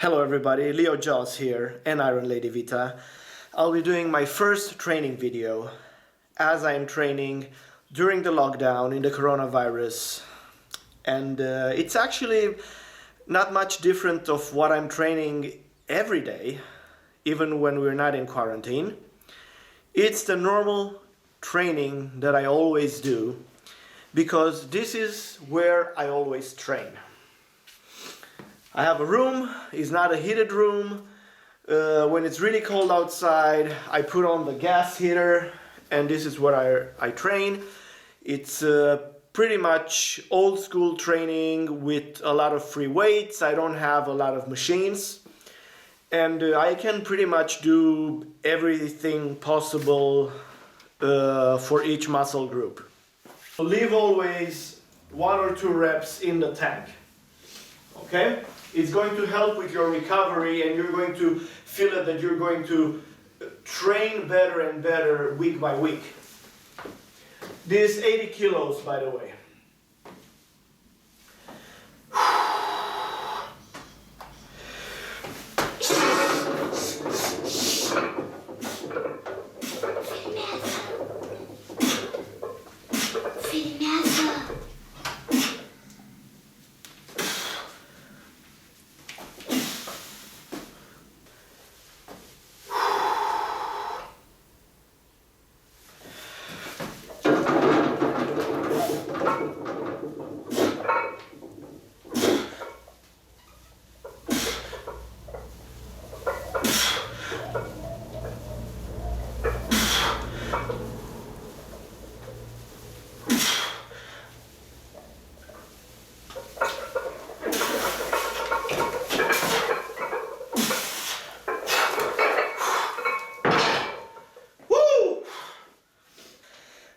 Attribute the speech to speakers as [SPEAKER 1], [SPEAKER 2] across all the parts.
[SPEAKER 1] Hello everybody, Leo Jaws here and Iron Lady Vita. I'll be doing my first training video as I am training during the lockdown in the coronavirus, and it's actually not much different of what I'm training every day, even when we're not in quarantine. It's the normal training that I always do because this is where I always train. I have a room, it's not a heated room. When it's really cold outside, I put on the gas heater and this is where I train. It's pretty much old school training with a lot of free weights. I don't have a lot of machines. And I can pretty much do everything possible for each muscle group. Leave always 1 or 2 reps in the tank. Okay? It's going to help with your recovery and you're going to feel it that you're going to train better and better week by week. This is 80 kilos, by the way.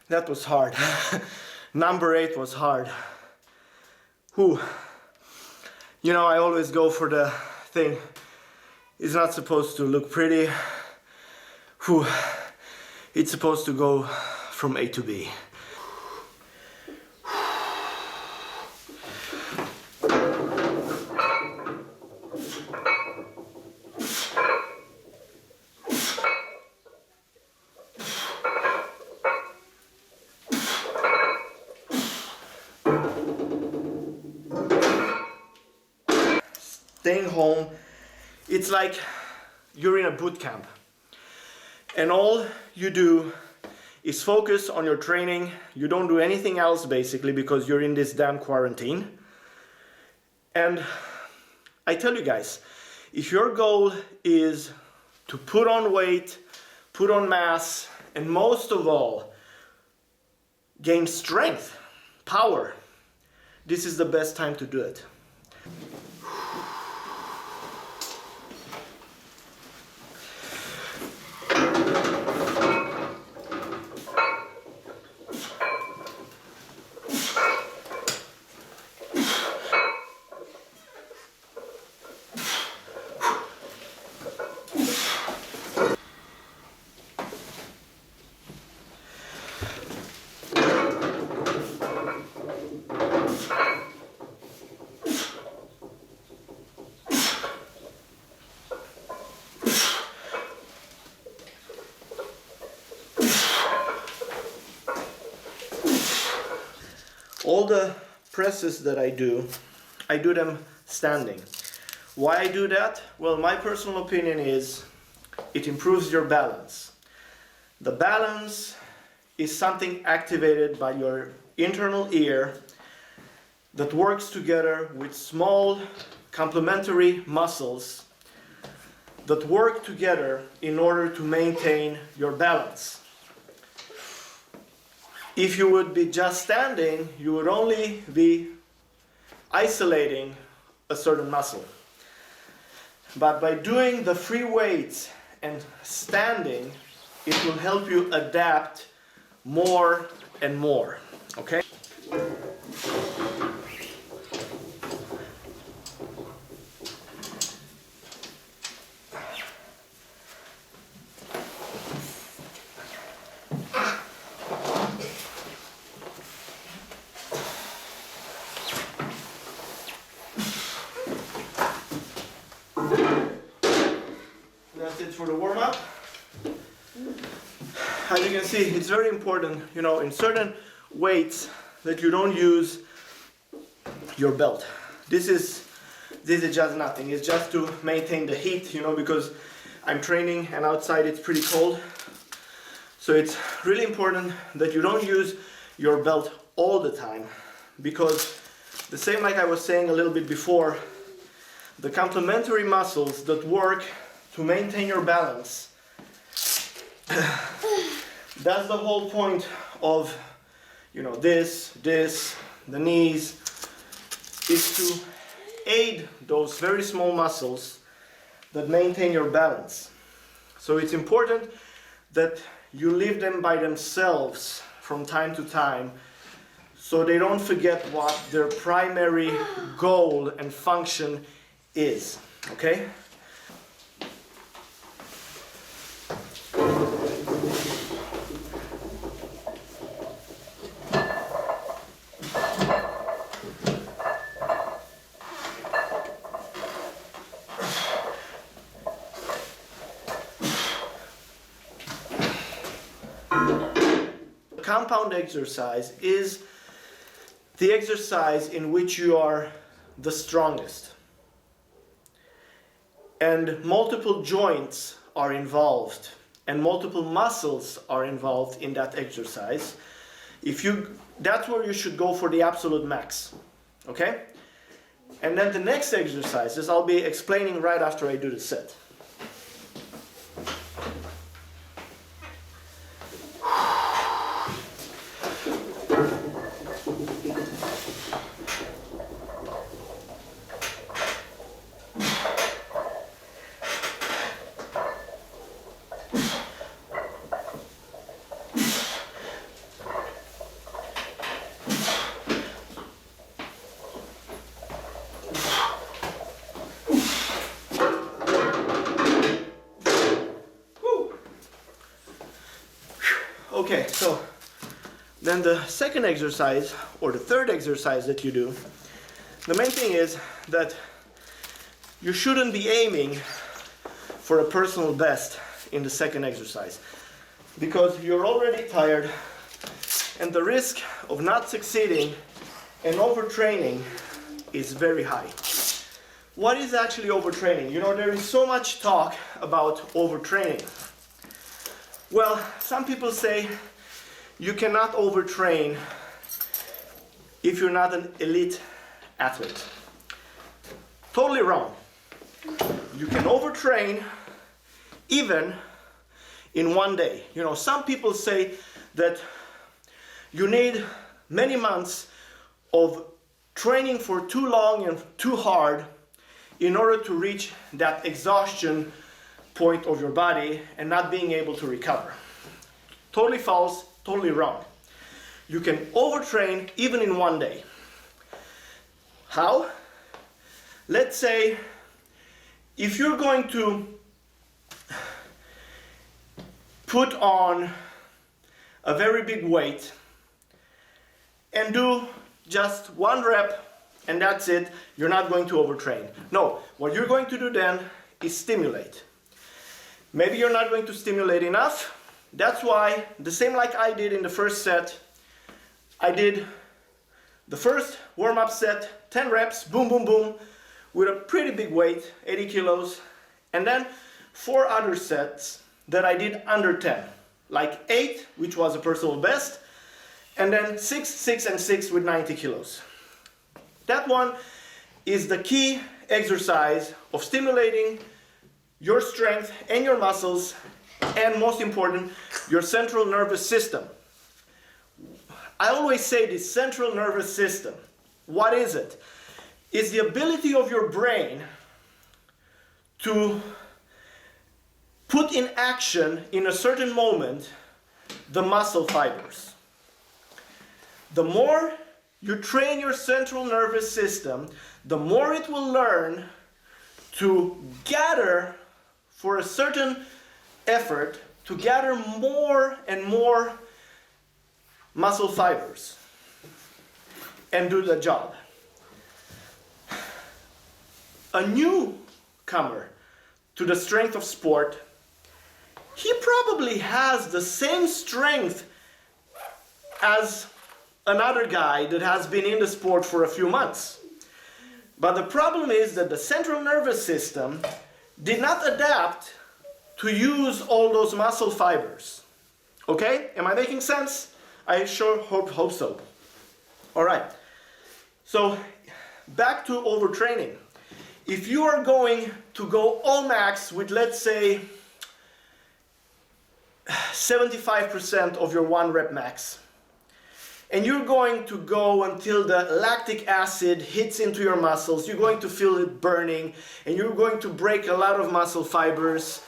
[SPEAKER 1] That was hard. Number 8 was hard. Whew. You know, I always go for the thing. It's not supposed to look pretty. Whew. It's supposed to go from A to B. Staying home, it's like you're in a boot camp and all you do is focus on your training. You don't do anything else basically because you're in this damn quarantine. And I tell you guys, if your goal is to put on weight, put on mass, and most of all gain strength, power, this is the best time to do it. All the presses that I do them standing. Why I do that? Well, my personal opinion is it improves your balance. The balance is something activated by your internal ear that works together with small complementary muscles that work together in order to maintain your balance. If you would be just standing, you would only be isolating a certain muscle. But by doing the free weights and standing, it will help you adapt more and more, okay? for the warm-up. As you can see, it's very important, you know, in certain weights that you don't use your belt. This is just nothing. It's just to maintain the heat, you know, because I'm training and outside it's pretty cold. So it's really important that you don't use your belt all the time, because the same like I was saying a little bit before, the complementary muscles that work to maintain your balance, that's the whole point of, you know, this, the knees, is to aid those very small muscles that maintain your balance. So it's important that you leave them by themselves from time to time, so they don't forget what their primary goal and function is, okay? Compound exercise is the exercise in which you are the strongest, and multiple joints are involved and multiple muscles are involved in that exercise. That's where you should go for the absolute max, okay? And then the next exercises I'll be explaining right after I do the set. Okay, so then the second exercise, or the third exercise that you do, the main thing is that you shouldn't be aiming for a personal best in the second exercise, because you're already tired and the risk of not succeeding and overtraining is very high. What is actually overtraining? You know, there is so much talk about overtraining. Well, some people say you cannot overtrain if you're not an elite athlete. Totally wrong. You can overtrain even in one day. You know, some people say that you need many months of training for too long and too hard in order to reach that exhaustion point of your body and not being able to recover. Totally false, totally wrong. You can overtrain even in one day. How? Let's say if you're going to put on a very big weight and do just one rep and that's it, you're not going to overtrain. No, what you're going to do then is stimulate. Maybe you're not going to stimulate enough. That's why, the same like I did in the first set, I did the first warm-up set, 10 reps, boom, boom, boom, with a pretty big weight, 80 kilos, and then 4 other sets that I did under 10, like 8, which was a personal best, and then 6, 6, and 6 with 90 kilos. That one is the key exercise of stimulating your strength and your muscles, and most important, your central nervous system. I always say this central nervous system. What is it? It's the ability of your brain to put in action in a certain moment the muscle fibers. The more you train your central nervous system, the more it will learn to gather for a certain effort, to gather more and more muscle fibers and do the job. A newcomer to the strength of sport he probably has the same strength as another guy that has been in the sport for a few months. But the problem is that the central nervous system did not adapt to use all those muscle fibers. Okay? Am I making sense? I sure hope so. All right. So back to overtraining. If you are going to go all max with, let's say, 75% of your 1 rep max, and you're going to go until the lactic acid hits into your muscles, you're going to feel it burning, and you're going to break a lot of muscle fibers,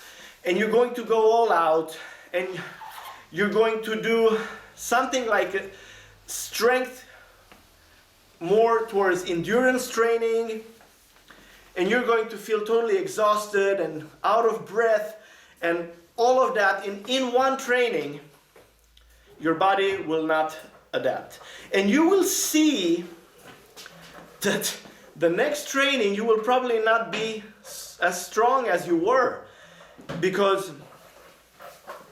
[SPEAKER 1] and you're going to go all out, and you're going to do something like strength more towards endurance training, and you're going to feel totally exhausted and out of breath, and all of that in one training, your body will not adapt. And you will see that the next training you will probably not be as strong as you were, because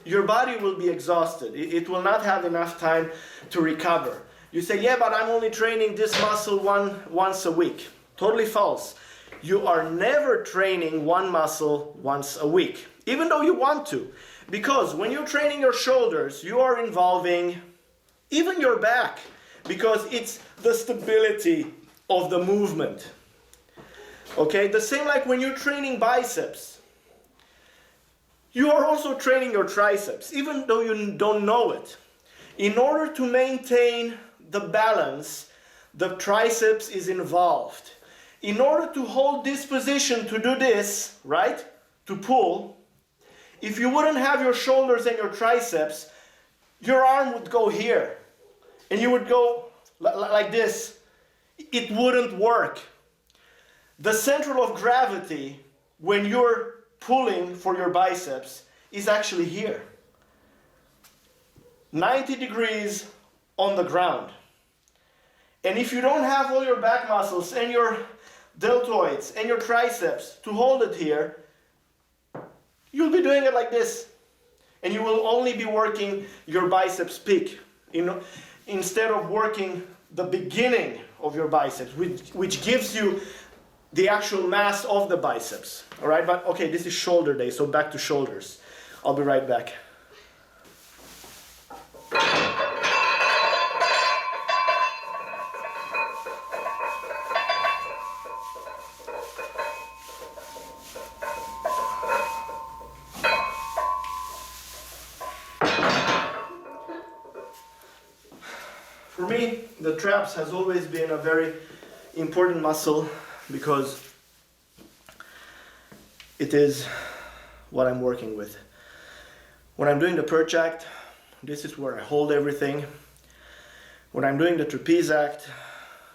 [SPEAKER 1] your body will be exhausted. It will not have enough time to recover. You say, yeah, but I'm only training this muscle once a week. Totally false. You are never training one muscle once a week, even though you want to. Because when you're training your shoulders, you are involving even your back, because it's the stability of the movement. Okay, the same like when you're training biceps. You are also training your triceps, even though you don't know it. In order to maintain the balance, the triceps is involved. In order to hold this position, to do this, right, to pull, if you wouldn't have your shoulders and your triceps, your arm would go here. And you would go like this. It wouldn't work. The center of gravity, when you're pulling for your biceps, is actually here. 90 degrees on the ground. And if you don't have all your back muscles and your deltoids and your triceps to hold it here, you'll be doing it like this. And you will only be working your biceps peak, instead of working the beginning of your biceps, which gives you the actual mass of the biceps. All right, but okay, this is shoulder day, so back to shoulders. I'll be right back. For me, the traps has always been a very important muscle, because it is what I'm working with. When I'm doing the perch act, this is where I hold everything. When I'm doing the trapeze act,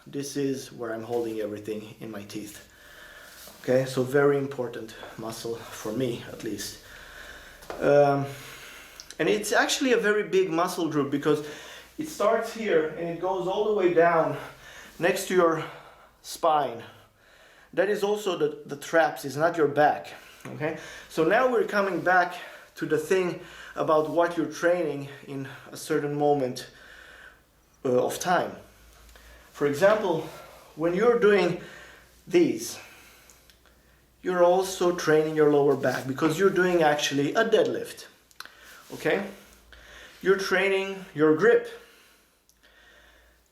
[SPEAKER 1] this is where I'm holding everything in my teeth. Okay, so very important muscle for me, at least. And it's actually a very big muscle group, because it starts here and it goes all the way down next to your spine. That is also the traps, it's not your back. Okay? So now we're coming back to the thing about what you're training in a certain moment of time. For example, when you're doing these, you're also training your lower back, because you're doing actually a deadlift. Okay? You're training your grip.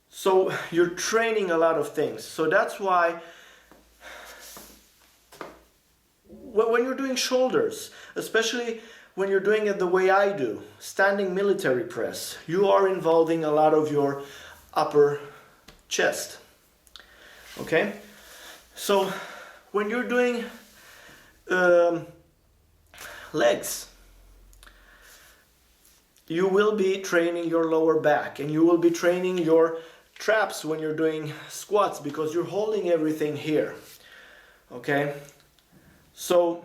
[SPEAKER 1] So you're training a lot of things. So that's why when you're doing shoulders, especially when you're doing it the way I do, standing military press, you are involving a lot of your upper chest. Okay? So when you're doing legs, you will be training your lower back, and you will be training your traps when you're doing squats, because you're holding everything here. Okay? So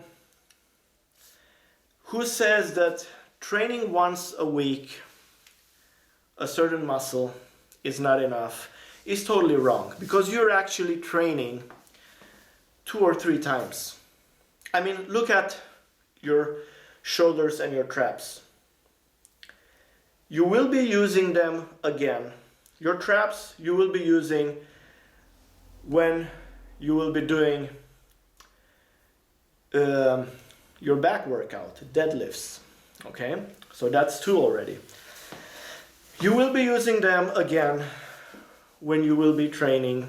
[SPEAKER 1] who says that training once a week a certain muscle is not enough is totally wrong, because you're actually training 2 or 3 times. I mean, look at your shoulders and your traps. You will be using them again. Your traps you will be using when you will be doing your back workout, deadlifts. Okay, so that's 2 already. You will be using them again when you will be training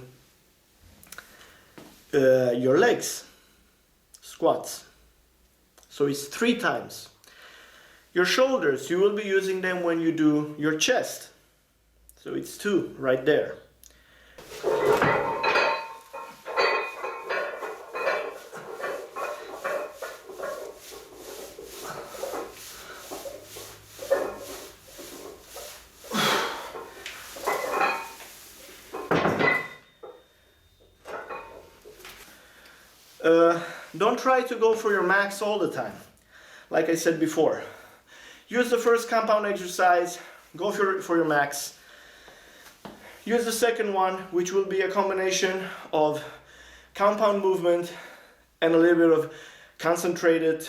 [SPEAKER 1] your legs, squats. So it's 3 times. Your shoulders, you will be using them when you do your chest. So it's 2 right there. Don't try to go for your max all the time. Like I said before, use the first compound exercise, go for your max. Use the second one, which will be a combination of compound movement and a little bit of concentrated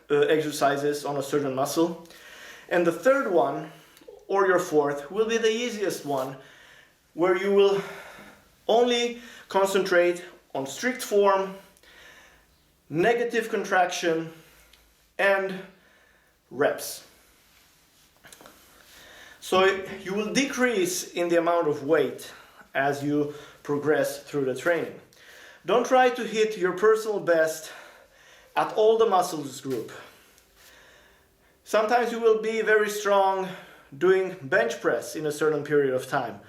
[SPEAKER 1] exercises on a certain muscle. And the third one, or your fourth, will be the easiest one, where you will only concentrate on strict form, negative contraction, and reps. So you will decrease in the amount of weight as you progress through the training. Don't try to hit your personal best at all the muscles group. Sometimes you will be very strong doing bench press in a certain period of time.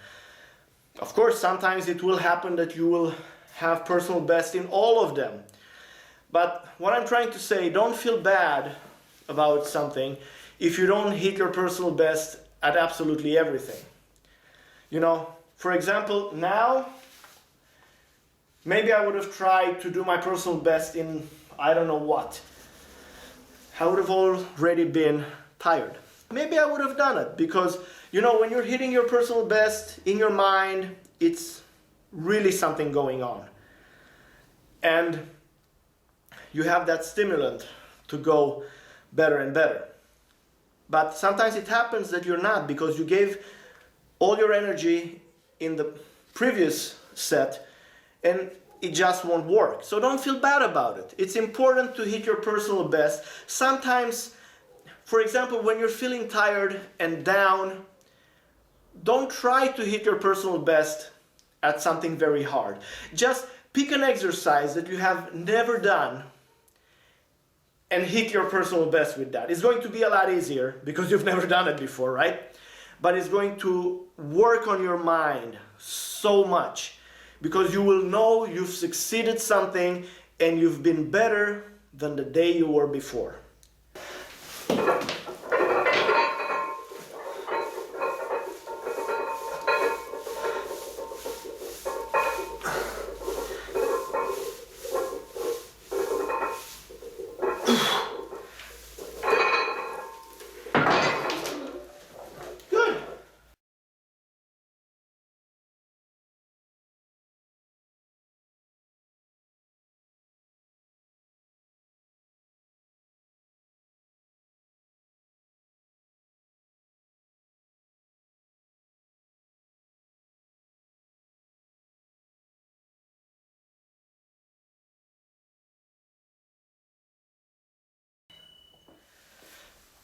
[SPEAKER 1] Of course, sometimes it will happen that you will have personal best in all of them. But what I'm trying to say, don't feel bad about something if you don't hit your personal best at absolutely everything. You know, for example, now, maybe I would have tried to do my personal best in I don't know what. I would have already been tired. Maybe I would have done it because, you know, when you're hitting your personal best in your mind, it's really something going on. And you have that stimulant to go better and better. But sometimes it happens that you're not, because you gave all your energy in the previous set and it just won't work. So don't feel bad about it. It's important to hit your personal best. Sometimes, for example, when you're feeling tired and down, don't try to hit your personal best at something very hard. Just pick an exercise that you have never done and hit your personal best with that. It's going to be a lot easier because you've never done it before, right? But it's going to work on your mind so much because you will know you've succeeded something and you've been better than the day you were before.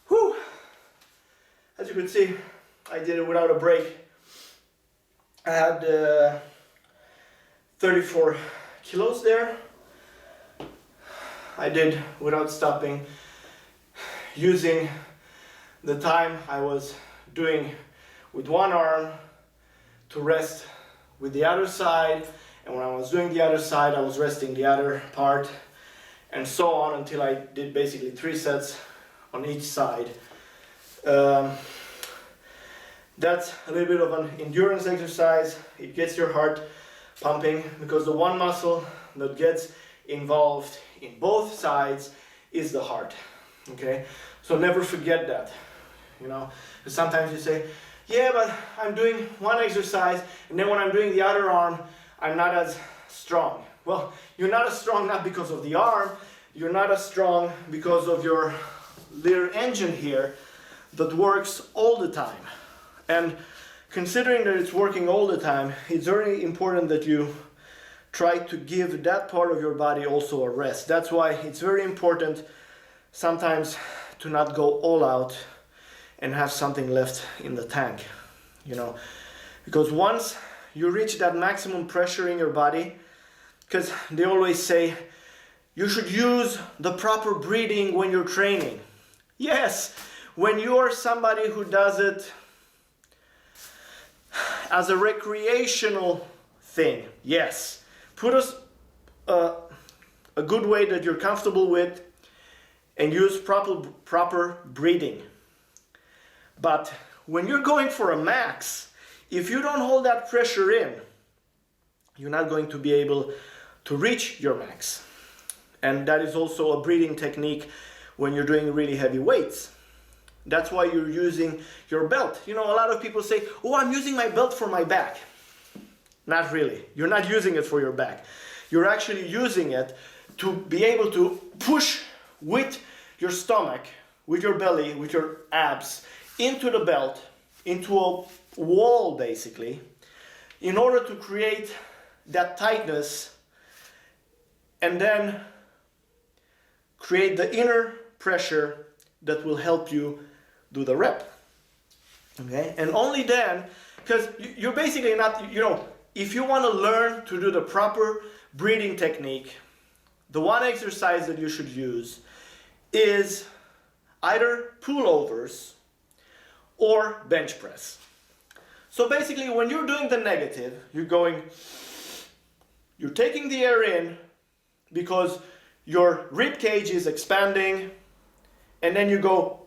[SPEAKER 1] Whew. As you can see, I did it without a break. I had 34 kilos there. I did without stopping, using the time I was doing with one arm to rest with the other side, and when I was doing the other side I was resting the other part, and so on until I did basically 3 sets on each side. That's a little bit of an endurance exercise. It gets your heart pumping because the one muscle that gets involved in both sides is the heart. Okay, so never forget that. You know, sometimes you say, yeah, but I'm doing one exercise and then when I'm doing the other arm I'm not as strong. Well, you're not as strong not because of the arm, you're not as strong because of your little engine here that works all the time. And considering that it's working all the time, it's very important that you try to give that part of your body also a rest. That's why it's very important sometimes to not go all out and have something left in the tank, you know, because once you reach that maximum pressure in your body, because they always say you should use the proper breathing when you're training. Yes, when you are somebody who does it as a recreational thing, yes, put a good way that you're comfortable with and use proper breathing. But when you're going for a max, if you don't hold that pressure in, you're not going to be able to reach your max. And that is also a breathing technique when you're doing really heavy weights. That's why you're using your belt. You know, a lot of people say, oh, I'm using my belt for my back. Not really. You're not using it for your back. You're actually using it to be able to push with your stomach, with your belly, with your abs, into the belt, into a wall basically, in order to create that tightness and then create the inner pressure that will help you do the rep. Okay? And only then, because you're basically not, you know, if you want to learn to do the proper breathing technique, the one exercise that you should use is either pullovers or bench press. So basically when you're doing the negative, you're taking the air in because your rib cage is expanding, and then you go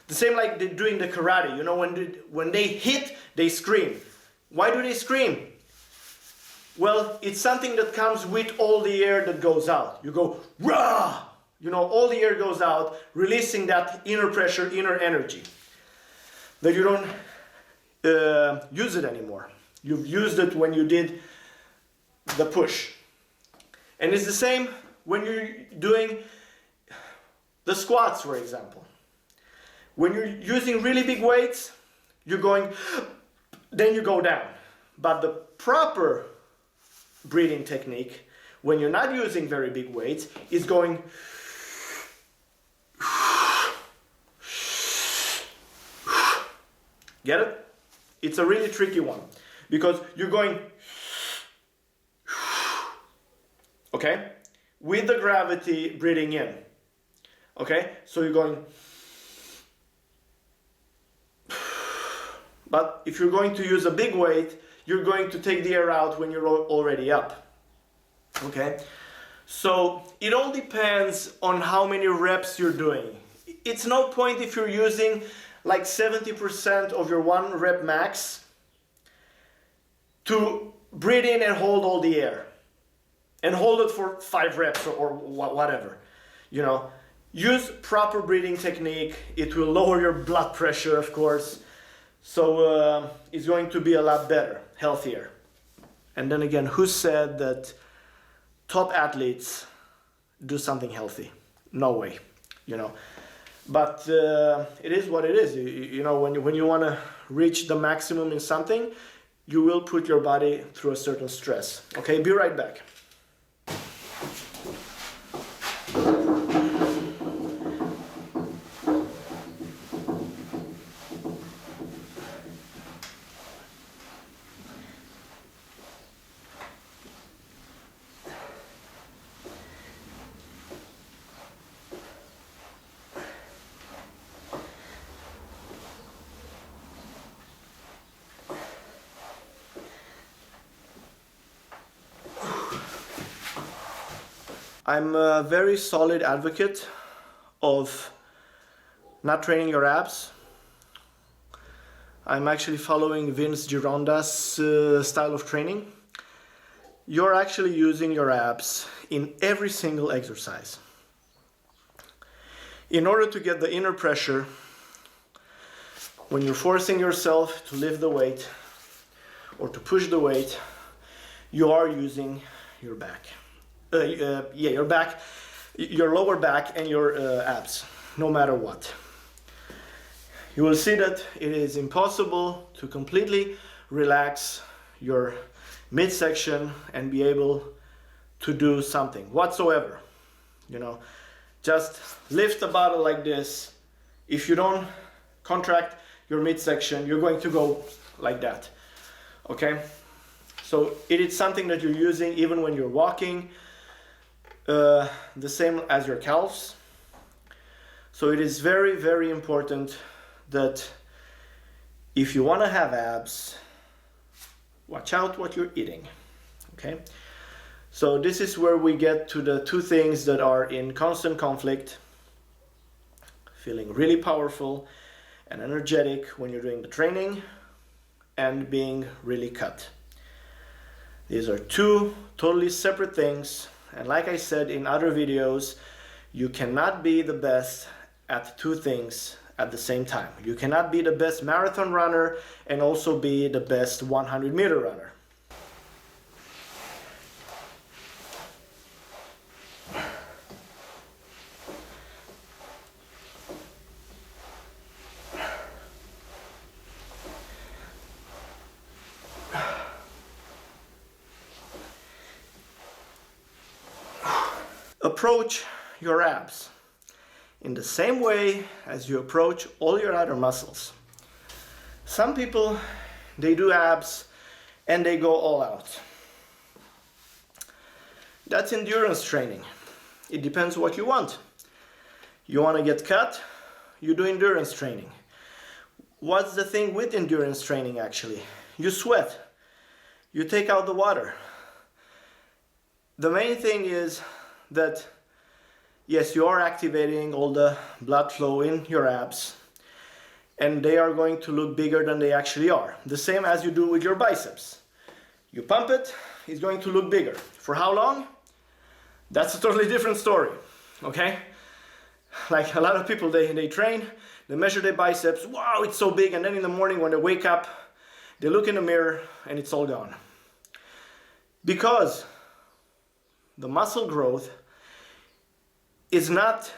[SPEAKER 1] the same like they're doing the karate. You know, when they hit, they scream. Why do they scream? Well, it's something that comes with all the air that goes out. You go rah! You know, all the air goes out, releasing that inner pressure, inner energy. That you don't use it anymore. You've used it when you did the push. And it's the same when you're doing the squats, for example. When you're using really big weights, you're going, then you go down. But the proper breathing technique, when you're not using very big weights, is going get it? It's a really tricky one because you're going, okay, with the gravity breathing in. Okay, so you're going, but if you're going to use a big weight, you're going to take the air out when you're already up. Okay, so it all depends on how many reps you're doing. It's no point if you're using like 70% of your 1 rep max to breathe in and hold all the air and hold it for 5 reps or whatever. You know, use proper breathing technique. It will lower your blood pressure, of course, so it's going to be a lot better, healthier. And then again, who said that top athletes do something healthy? No way, you know. But it is what it is. You know, when you want to reach the maximum in something, you will put your body through a certain stress. Okay, be right back. I'm a very solid advocate of not training your abs. I'm actually following Vince Gironda's style of training. You're actually using your abs in every single exercise. In order to get the inner pressure, when you're forcing yourself to lift the weight or to push the weight, you are using your back. Your back, your lower back and your abs. no matter what. You will see that it is impossible to completely relax your midsection and be able to do something whatsoever. You know, just lift the bottle like this. If you don't contract your midsection, you're going to go like that. Okay? So it is something that you're using even when you're walking, the same as your calves. So it is very, very important that if you want to have abs, watch out what you're eating. Okay? So this is where we get to the two things that are in constant conflict: feeling really powerful and energetic when you're doing the training, and being really cut. These are two totally separate things, and like I said in other videos, you cannot be the best at two things at the same time. You cannot be the best marathon runner and also be the best 100-meter runner. Approach your abs in the same way as you approach all your other muscles. Some people, they do abs and they go all out. That's endurance training. It depends what you want. You want to get cut, you do endurance training. What's the thing with endurance training actually? You sweat, you take out the water. The main thing is that yes, you are activating all the blood flow in your abs, and they are going to look bigger than they actually are. The same as you do with your biceps. You pump it, it's going to look bigger. For how long? That's a totally different story, okay? Like a lot of people, they train, they measure their biceps, wow, it's so big, and then in the morning when they wake up, they look in the mirror and it's all gone. Because the muscle growth is not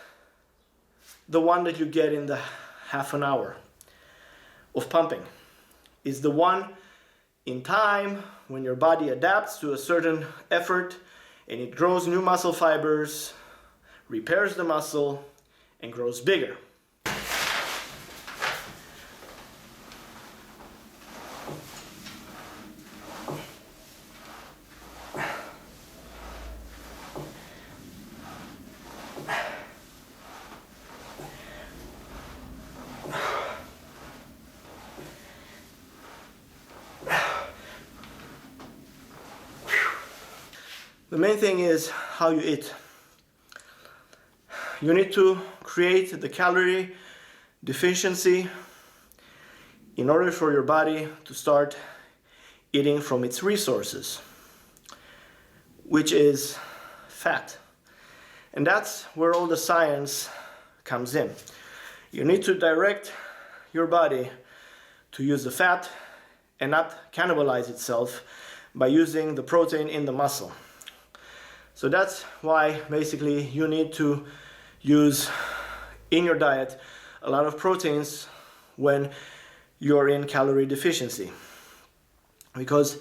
[SPEAKER 1] the one that you get in the half an hour of pumping. It's the one in time when your body adapts to a certain effort and it grows new muscle fibers, repairs the muscle, and grows bigger. The main thing is how you eat. You need to create the calorie deficiency in order for your body to start eating from its resources, which is fat. And that's where all the science comes in. You need to direct your body to use the fat and not cannibalize itself by using the protein in the muscle. So that's why basically you need to use in your diet a lot of proteins when you're in calorie deficiency, because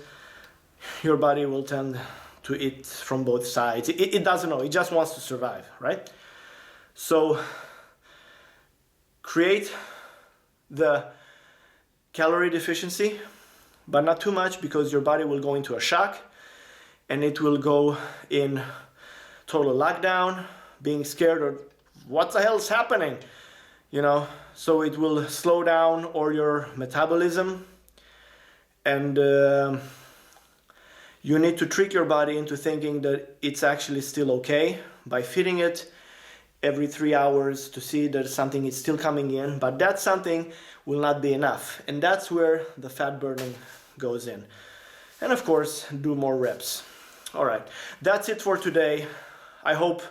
[SPEAKER 1] your body will tend to eat from both sides. It doesn't know, it just wants to survive, right? So create the calorie deficiency, but not too much, because your body will go into a shock and it will go in total lockdown, being scared of what the hell is happening, you know. So it will slow down all your metabolism, and you need to trick your body into thinking that it's actually still okay by feeding it every 3 hours to see that something is still coming in, but that something will not be enough, and that's where the fat burning goes in. And of course, do more reps. All right, that's it for today. I hope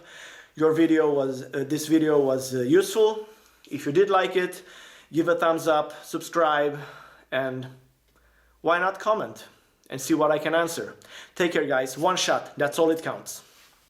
[SPEAKER 1] this video was useful. If you did like it, give a thumbs up, subscribe, and why not comment and see what I can answer. Take care, guys. One shot, that's all it counts.